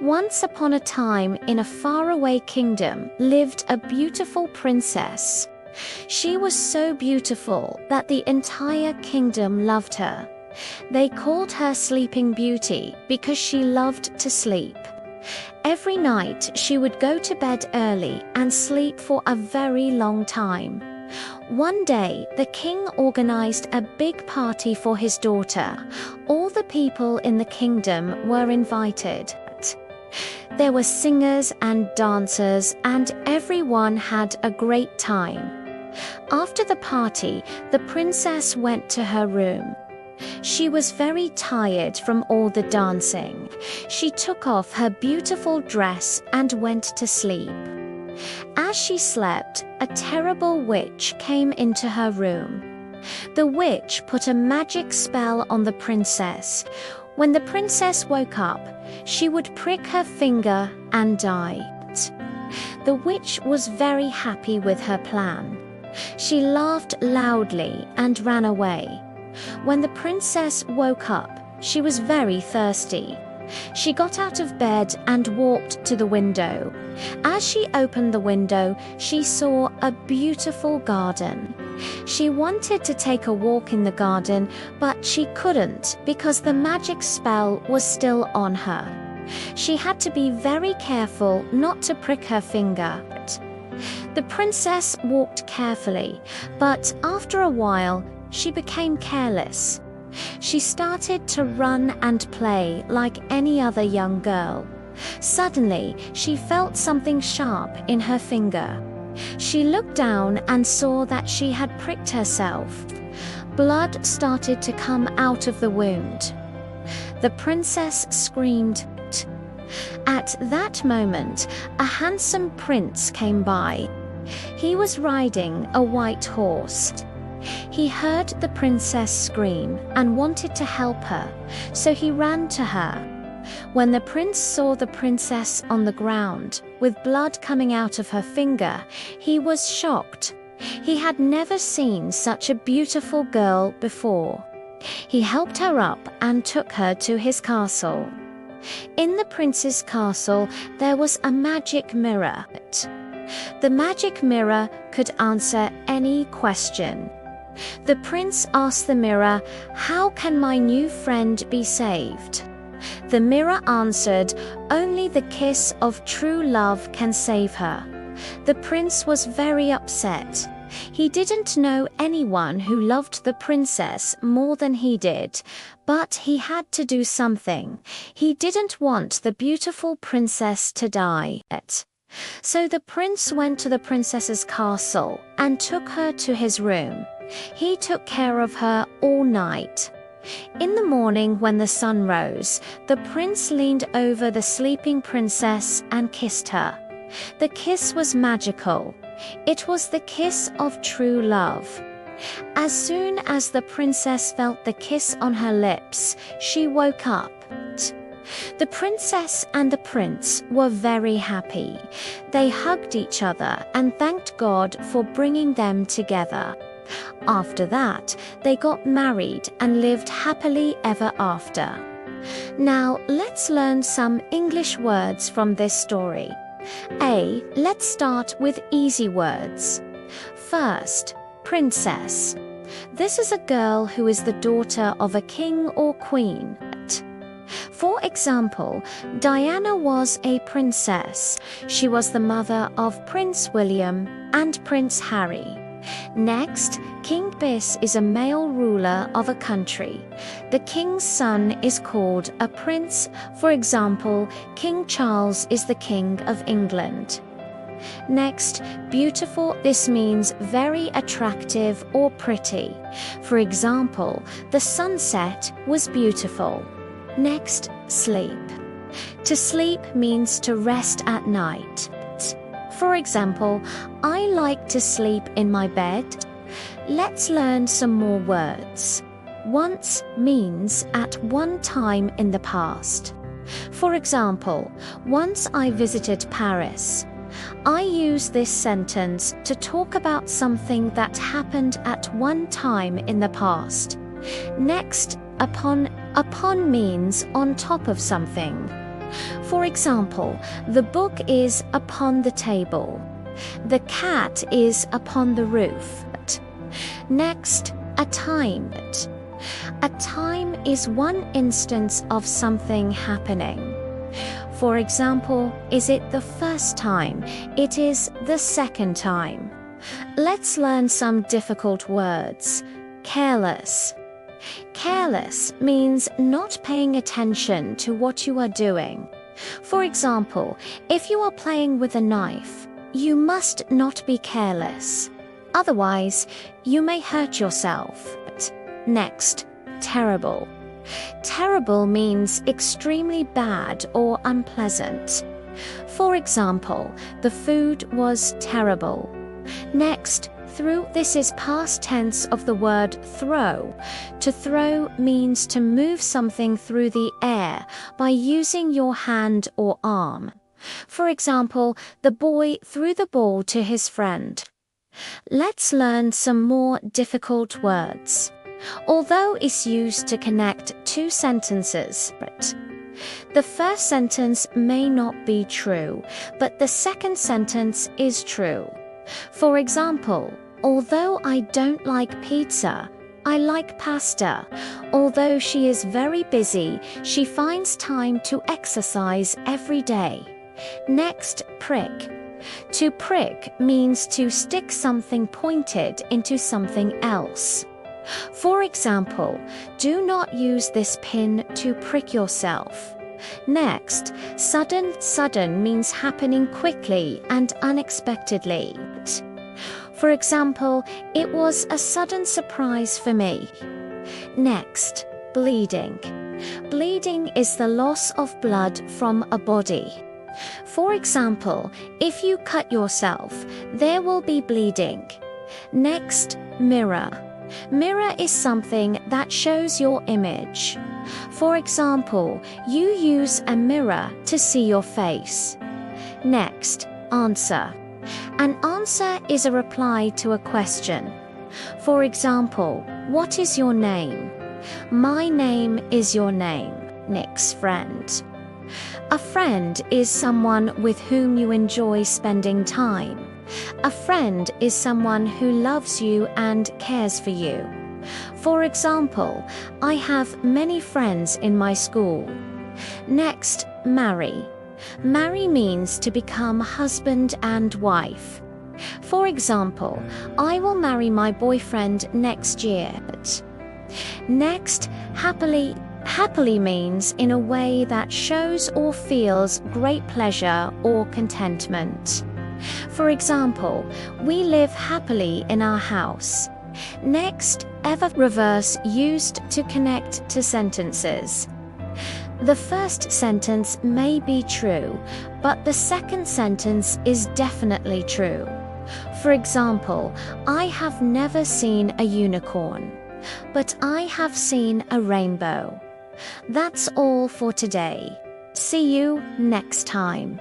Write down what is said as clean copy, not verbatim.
Once upon a time, in a faraway kingdom, lived a beautiful princess. She was so beautiful that the entire kingdom loved her. They called her Sleeping Beauty because she loved to sleep. Every night she would go to bed early and sleep for a very long time. One day, the king organized a big party for his daughter. All the people in the kingdom were invited. There were singers and dancers, and everyone had a great time. After the party, the princess went to her room. She was very tired from all the dancing. She took off her beautiful dress and went to sleep. As she slept, a terrible witch came into her room. The witch put a magic spell on the princess. When the princess woke up, she would prick her finger and die. The witch was very happy with her plan. She laughed loudly and ran away. When the princess woke up, she was very thirsty. She got out of bed and walked to the window. As she opened the window, she saw a beautiful garden. She wanted to take a walk in the garden, but she couldn't because the magic spell was still on her. She had to be very careful not to prick her finger. The princess walked carefully, but after a while, she became careless. She started to run and play like any other young girl. Suddenly, she felt something sharp in her finger. She looked down and saw that she had pricked herself. Blood started to come out of the wound. The princess screamed. At that moment, a handsome prince came by. He was riding a white horse. He heard the princess scream and wanted to help her, so he ran to her. When the prince saw the princess on the ground, with blood coming out of her finger, he was shocked. He had never seen such a beautiful girl before. He helped her up and took her to his castle. In the prince's castle, there was a magic mirror. The magic mirror could answer any question. The prince asked the mirror, "How can my new friend be saved?" The mirror answered, "Only the kiss of true love can save her." The prince was very upset. He didn't know anyone who loved the princess more than he did, but he had to do something. He didn't want the beautiful princess to die. So the prince went to the princess's castle and took her to his room. He took care of her all night. In the morning, when the sun rose, the prince leaned over the sleeping princess and kissed her. The kiss was magical. It was the kiss of true love. As soon as the princess felt the kiss on her lips, she woke up. The princess and the prince were very happy. They hugged each other and thanked God for bringing them together. After that, they got married and lived happily ever after. Now, let's learn some English words from this story. Let's start with easy words. First, princess. This is a girl who is the daughter of a king or queen. For example, Diana was a princess. She was the mother of Prince William and Prince Harry. Next, King Bis is a male ruler of a country. The king's son is called a prince. For example, King Charles is the King of England. Next, beautiful. This means very attractive or pretty. For example, the sunset was beautiful. Next, sleep. To sleep means to rest at night. For example, I like to sleep in my bed. Let's learn some more words. Once means at one time in the past. For example, once I visited Paris. I use this sentence to talk about something that happened at one time in the past. Next, upon means on top of something. For example, the book is upon the table. The cat is upon the roof. Next, a time. A time is one instance of something happening. For example, is it the first time? It is the second time. Let's learn some difficult words. Careless. Careless means not paying attention to what you are doing. For example, if you are playing with a knife, you must not be careless. Otherwise, you may hurt yourself. Next, terrible. Terrible means extremely bad or unpleasant. For example, the food was terrible. Next, through. This is past tense of the word throw. To throw means to move something through the air by using your hand or arm. For example, the boy threw the ball to his friend. Let's learn some more difficult words. Although it's used to connect two sentences, the first sentence may not be true, but the second sentence is true. For example, although I don't like pizza, I like pasta. Although she is very busy, she finds time to exercise every day. Next, prick. To prick means to stick something pointed into something else. For example, do not use this pin to prick yourself. Next, sudden. Sudden means happening quickly and unexpectedly. For example, it was a sudden surprise for me. Next, bleeding. Bleeding is the loss of blood from a body. For example, if you cut yourself, there will be bleeding. Next, mirror. Mirror is something that shows your image. For example, you use a mirror to see your face. Next, answer. An answer is a reply to a question. For example, what is your name? My name is your name. Nick's friend. A friend is someone with whom you enjoy spending time. A friend is someone who loves you and cares for you. For example, I have many friends in my school. Next, marry. Marry means to become husband and wife. For example, I will marry my boyfriend next year. Next, happily. Happily means in a way that shows or feels great pleasure or contentment. For example, we live happily in our house. Next, ever. Reverse used to connect to sentences. The first sentence may be true, but the second sentence is definitely true. For example, I have never seen a unicorn, but I have seen a rainbow. That's all for today. See you next time.